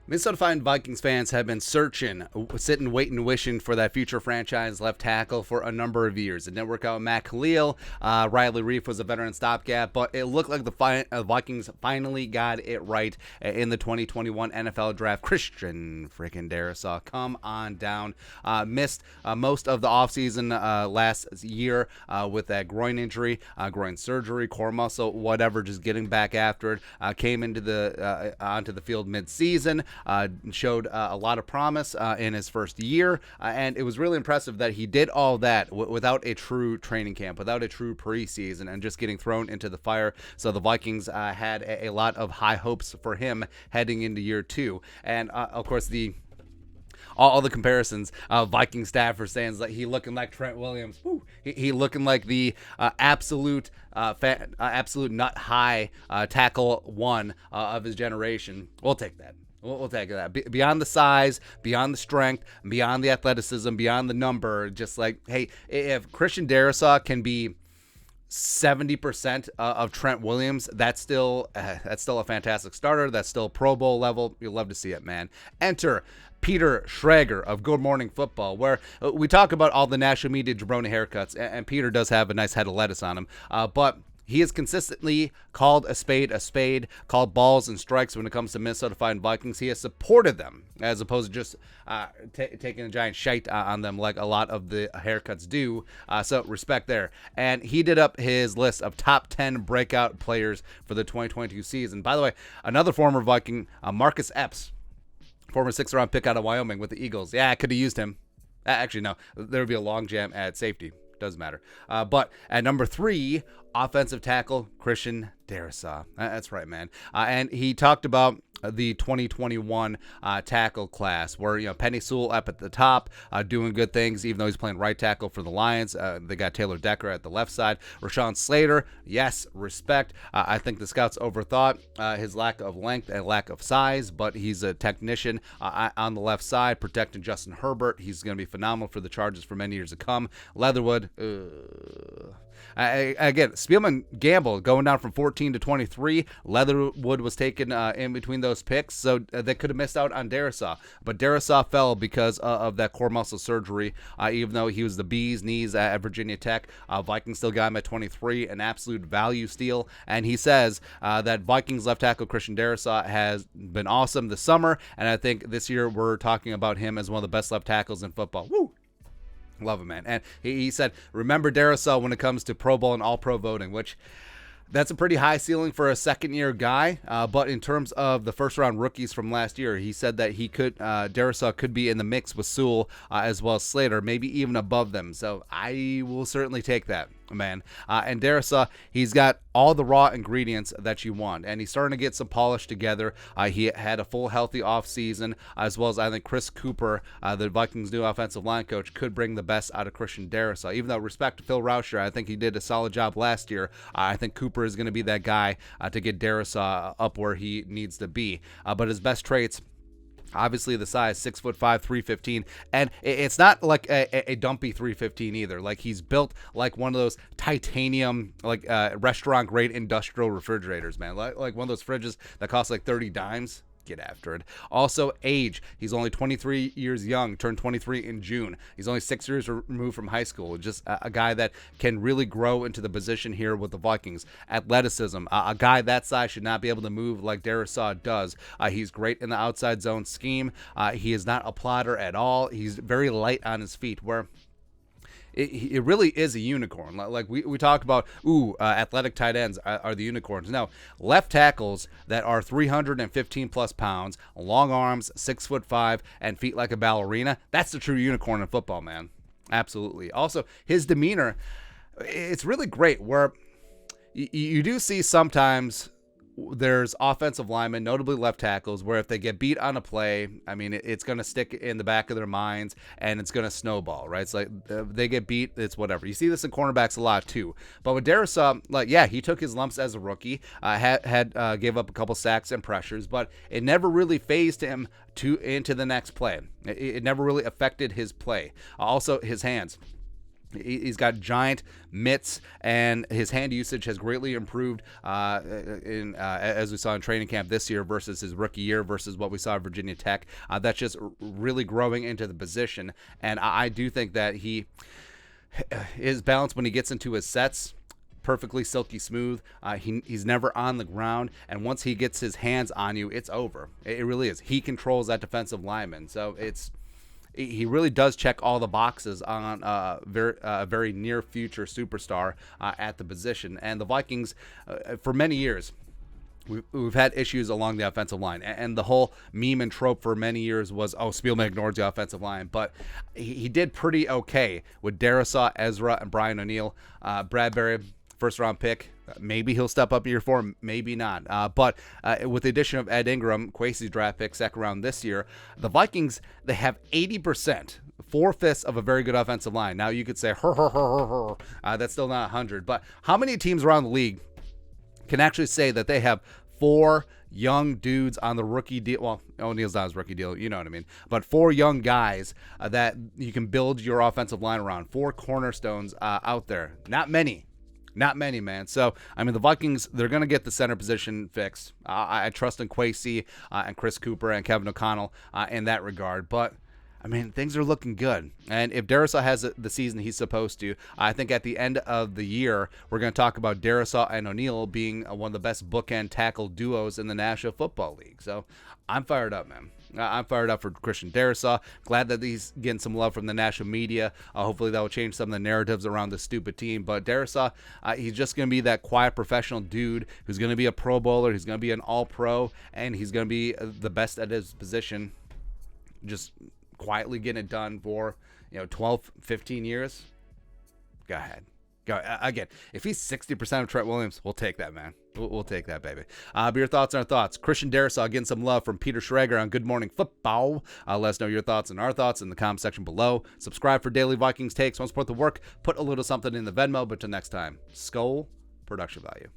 Minnesota Vikings fans have been sitting, waiting, wishing for that future franchise left tackle for a number of years. It didn't work out with Matt Khalil. Riley Reif was a veteran stopgap, but it looked like the Vikings finally got it right in the 2021 NFL Draft. Christian freaking Darrisaw, come on down. Missed most of the offseason last year with that groin injury, groin surgery, core muscle, whatever, just getting back after it. Came into onto the field mid-season. Showed a lot of promise in his first year, and it was really impressive that he did all that without a true training camp, without a true preseason, and just getting thrown into the fire. So the Vikings had a lot of high hopes for him heading into year two. And of course, all the comparisons, Viking staff are saying that he looking like Trent Williams. He looking like the absolute nut high tackle one of his generation. We'll take that. We'll take that. Beyond the size, beyond the strength, beyond the athleticism, beyond the number, just like, hey, if Christian Darrisaw can be 70% of Trent Williams, that's still a fantastic starter. That's still Pro Bowl level. You'll love to see it, man. Enter Peter Schrager of Good Morning Football, where we talk about all the national media jabroni haircuts, and Peter does have a nice head of lettuce on him, but he has consistently called a spade, called balls and strikes when it comes to Minnesota Vikings. He has supported them as opposed to just taking a giant shite on them like a lot of the haircuts do. So respect there. And he did up his list of top 10 breakout players for the 2022 season. By the way, another former Viking, Marcus Epps, former 6th-round pick out of Wyoming with the Eagles. Yeah, I could have used him. Actually, no. There would be a long jam at safety. Doesn't matter. But at number 3, offensive tackle Christian Darrisaw. That's right, man. And he talked about the 2021 tackle class, where Penny Sewell up at the top, doing good things, even though he's playing right tackle for the Lions. They got Taylor Decker at the left side. Rashawn Slater, yes, respect. I think the scouts overthought his lack of length and lack of size, but he's a technician on the left side, protecting Justin Herbert. He's going to be phenomenal for the Chargers for many years to come. Leatherwood, again, Spielman gambled going down from 14 to 23. Leatherwood was taken in between those picks, so they could have missed out on Darrisaw. But Darrisaw fell because of that core muscle surgery, even though he was the bee's knees at Virginia Tech. Vikings still got him at 23, an absolute value steal. And he says that Vikings left tackle Christian Darrisaw has been awesome this summer, and I think this year we're talking about him as one of the best left tackles in football. Woo! Love him, man. And he said, remember Darrisaw when it comes to Pro Bowl and All-Pro voting, which that's a pretty high ceiling for a second-year guy. But in terms of the first-round rookies from last year, he said that Darrisaw could be in the mix with Sewell as well as Slater, maybe even above them. So I will certainly take that, man. And Darrisaw, he's got all the raw ingredients that you want, and he's starting to get some polish together. He had a full healthy offseason, as well as I think Chris Cooper, the Vikings' new offensive line coach, could bring the best out of Christian Darrisaw. Even though, respect to Phil Rauscher, I think he did a solid job last year. I think Cooper is going to be that guy to get Darrisaw up where he needs to be. But his best traits, obviously the size, 6'5", 315, and it's not like a dumpy 315 either. Like, he's built like one of those titanium, like restaurant grade industrial refrigerators, man. Like one of those fridges that cost like 30 dimes. Get after it. Also, age. He's only 23 years young, turned 23 in June. He's only 6 years removed from high school. Just a guy that can really grow into the position here with the Vikings. Athleticism. A guy that size should not be able to move like Darrisaw does. He's great in the outside zone scheme. He is not a plotter at all. He's very light on his feet, where it really is a unicorn. Like we talked about, athletic tight ends are the unicorns. No, left tackles that are 315 plus pounds, long arms, 6'5", and feet like a ballerina. That's the true unicorn in football, man. Absolutely. Also, his demeanor, it's really great, where you do see sometimes there's offensive linemen, notably left tackles, where if they get beat on a play, I mean, it's going to stick in the back of their minds and it's going to snowball, right? It's like they get beat, it's whatever. You see this in cornerbacks a lot too. But with Darrisaw, he took his lumps as a rookie, gave up a couple sacks and pressures, but it never really phased him into the next play. It never really affected his play. Also, his hands. He's got giant mitts, and his hand usage has greatly improved as we saw in training camp this year versus his rookie year versus what we saw at Virginia Tech. That's just really growing into the position, and I do think that his balance when he gets into his sets, perfectly silky smooth. He's never on the ground, and once he gets his hands on you, it's over. It really is. He controls that defensive lineman, so he really does check all the boxes on a very near future superstar at the position. And the Vikings, for many years, we've had issues along the offensive line, and the whole meme and trope for many years was, Spielman ignores the offensive line, but he did pretty okay with Darrisaw, Ezra, and Brian O'Neill. Bradbury, first-round pick. Maybe he'll step up year 4, maybe not. But with the addition of Ed Ingram, Kwesi's draft pick, second round this year, the Vikings, they have 80%, 4/5 of a very good offensive line. Now, you could say, that's still not 100. But how many teams around the league can actually say that they have 4 young dudes on the rookie deal? Well, O'Neill's not his rookie deal, you know what I mean. But 4 young guys that you can build your offensive line around. 4 cornerstones out there. Not many. Not many, man. So, I mean, the Vikings, they're going to get the center position fixed. I trust in Kwesi and Chris Cooper and Kevin O'Connell in that regard. But, I mean, things are looking good. And if Darrisaw has the season he's supposed to, I think at the end of the year, we're going to talk about Darrisaw and O'Neill being one of the best bookend tackle duos in the National Football League. So, I'm fired up, man. I'm fired up for Christian Darrisaw. Glad that he's getting some love from the national media. Hopefully that will change some of the narratives around this stupid team. But Darrisaw, he's just going to be that quiet professional dude who's going to be a Pro Bowler. He's going to be an All-Pro, and he's going to be the best at his position. Just quietly getting it done for 12, 15 years. Go ahead. Again, if he's 60% of Trent Williams, we'll take that, man. We'll take that, baby. But your thoughts on our thoughts. Christian Darrisaw getting some love from Pete Schrager on Good Morning Football. Let us know your thoughts and our thoughts in the comment section below. Subscribe for daily Vikings takes. Want to support the work? Put a little something in the Venmo. But till next time, Skull Production Value.